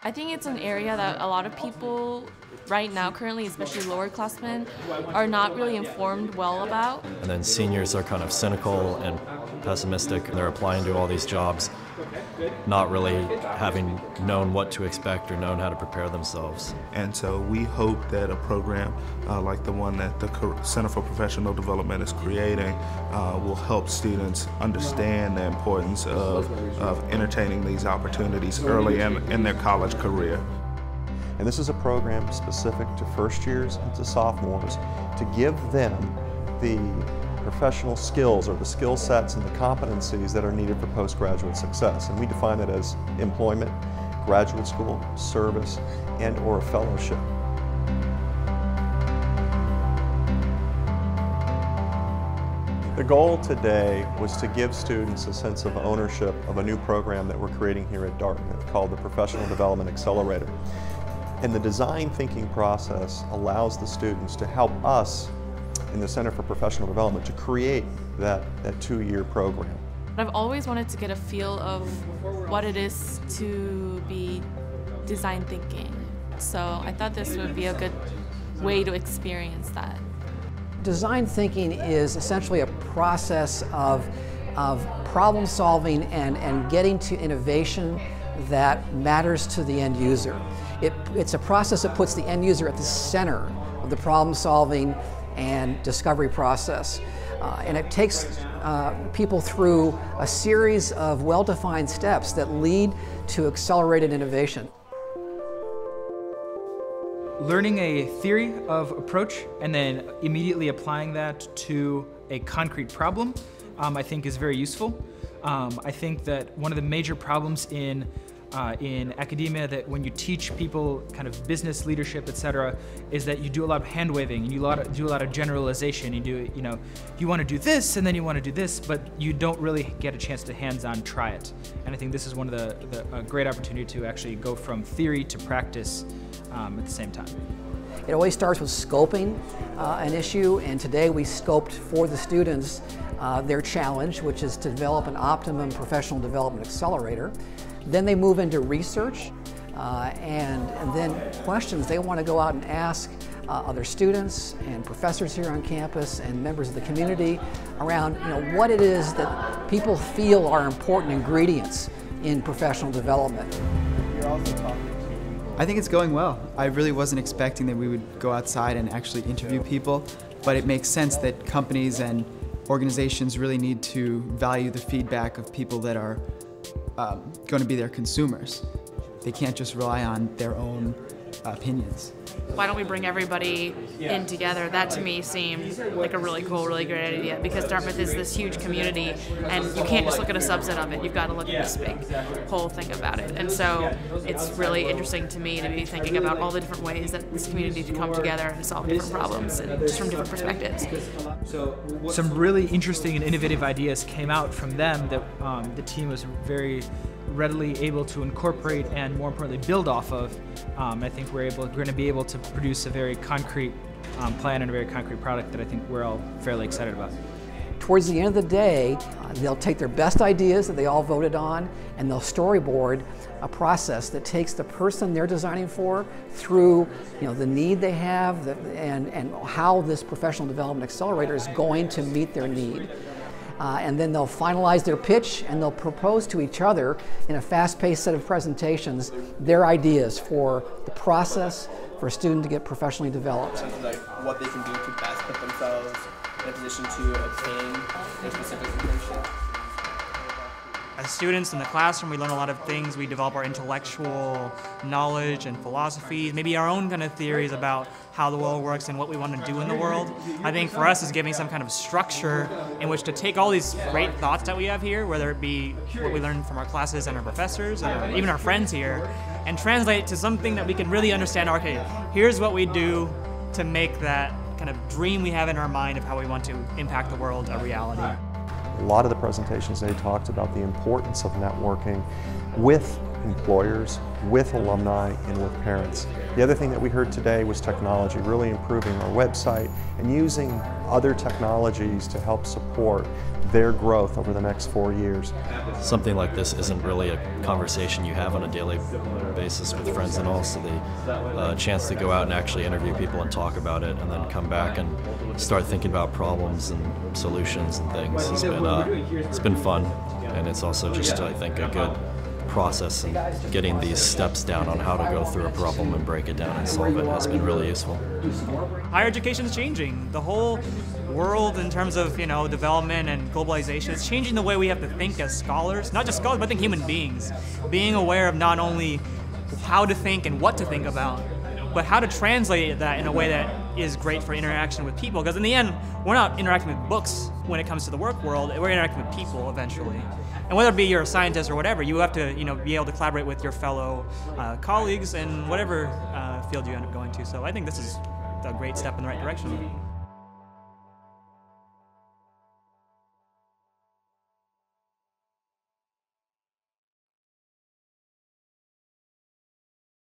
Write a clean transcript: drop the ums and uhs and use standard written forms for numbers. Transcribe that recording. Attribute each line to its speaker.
Speaker 1: I think it's an area that a lot of people right now, currently, especially lower classmen, are not really informed well about.
Speaker 2: And then seniors are kind of cynical and pessimistic. They're applying to all these jobs, not really having known what to expect or known how to prepare themselves.
Speaker 3: And so we hope that a program like the one that the Center for Professional Development is creating will help students understand the importance of entertaining these opportunities early in their college career.
Speaker 4: And this is a program specific to first years and to sophomores to give them the professional skills or the skill sets and the competencies that are needed for postgraduate success. And we define that as employment, graduate school, service, and or a fellowship. The goal today was to give students a sense of ownership of a new program that we're creating here at Dartmouth called the Professional Development Accelerator. And the design thinking process allows the students to help us in the Center for Professional Development to create that 2-year program.
Speaker 1: I've always wanted to get a feel of what it is to be design thinking. So I thought this would be a good way to experience that.
Speaker 5: Design thinking is essentially a process of problem solving and getting to innovation that matters to the end user. It's a process that puts the end user at the center of the problem solving and discovery process. And it takes people through a series of well-defined steps that lead to accelerated innovation.
Speaker 6: Learning a theory of approach and then immediately applying that to a concrete problem, I think is very useful. I think that one of the major problems in academia, that when you teach people kind of business leadership, etc., is that you do a lot of hand waving and you do a lot of generalization. You want to do this and then you want to do this, but you don't really get a chance to hands-on try it. And I think this is one of a great opportunity to actually go from theory to practice at the same time.
Speaker 5: It always starts with scoping an issue, and today we scoped for the students their challenge, which is to develop an optimum professional development accelerator. Then they move into research and then questions they want to go out and ask other students and professors here on campus and members of the community around what it is that people feel are important ingredients in professional development.
Speaker 7: I think it's going well. I really wasn't expecting that we would go outside and actually interview people, but it makes sense that companies and organizations really need to value the feedback of people that are going to be their consumers. They can't just rely on their own opinions.
Speaker 8: Why don't we bring everybody in together? That to me seemed like a really cool, really great idea, because Dartmouth is this huge community and you can't just look at a subset of it. You've got to look at this big whole thing about it. And so it's really interesting to me to be thinking about all the different ways that this community can come together and solve different problems and just from different perspectives.
Speaker 6: Some really interesting and innovative ideas came out from them that the team was very readily able to incorporate and, more importantly, build off of. I think we're going to be able to produce a very concrete plan and a very concrete product that I think we're all fairly excited about.
Speaker 5: Towards the end of the day, they'll take their best ideas that they all voted on and they'll storyboard a process that takes the person they're designing for through the need they have and how this professional development accelerator is going to meet their need. And then they'll finalize their pitch and they'll propose to each other in a fast-paced set of presentations their ideas for the process for a student to get professionally developed.
Speaker 9: Like what they can do to best put themselves in a position to obtain their specific internship.
Speaker 10: As students in the classroom, we learn a lot of things. We develop our intellectual knowledge and philosophies, maybe our own kind of theories about how the world works and what we want to do in the world. I think for us is giving some kind of structure in which to take all these great thoughts that we have here, whether it be what we learn from our classes and our professors, or even our friends here, and translate it to something that we can really understand. Okay, here's what we do to make that kind of dream we have in our mind of how we want to impact the world a reality.
Speaker 4: A lot of the presentations they talked about the importance of networking with employers, with alumni, and with parents. The other thing that we heard today was technology, really improving our website and using other technologies to help support their growth over the next 4 years.
Speaker 2: Something like this isn't really a conversation you have on a daily basis with friends and all, so the chance to go out and actually interview people and talk about it and then come back and start thinking about problems and solutions and things has been, it's been fun, and it's also just, I think, a good process, and getting these steps down on how to go through a problem and break it down and solve it has been really useful.
Speaker 10: Higher education is changing. The whole world in terms of, development and globalization is changing the way we have to think as scholars. Not just scholars, but I think human beings. Being aware of not only how to think and what to think about, but how to translate that in a way that is great for interaction with people. Because in the end, we're not interacting with books when it comes to the work world, we're interacting with people eventually. And whether it be you're a scientist or whatever, you have to be able to collaborate with your fellow colleagues in whatever field you end up going to. So I think this is a great step in the right direction.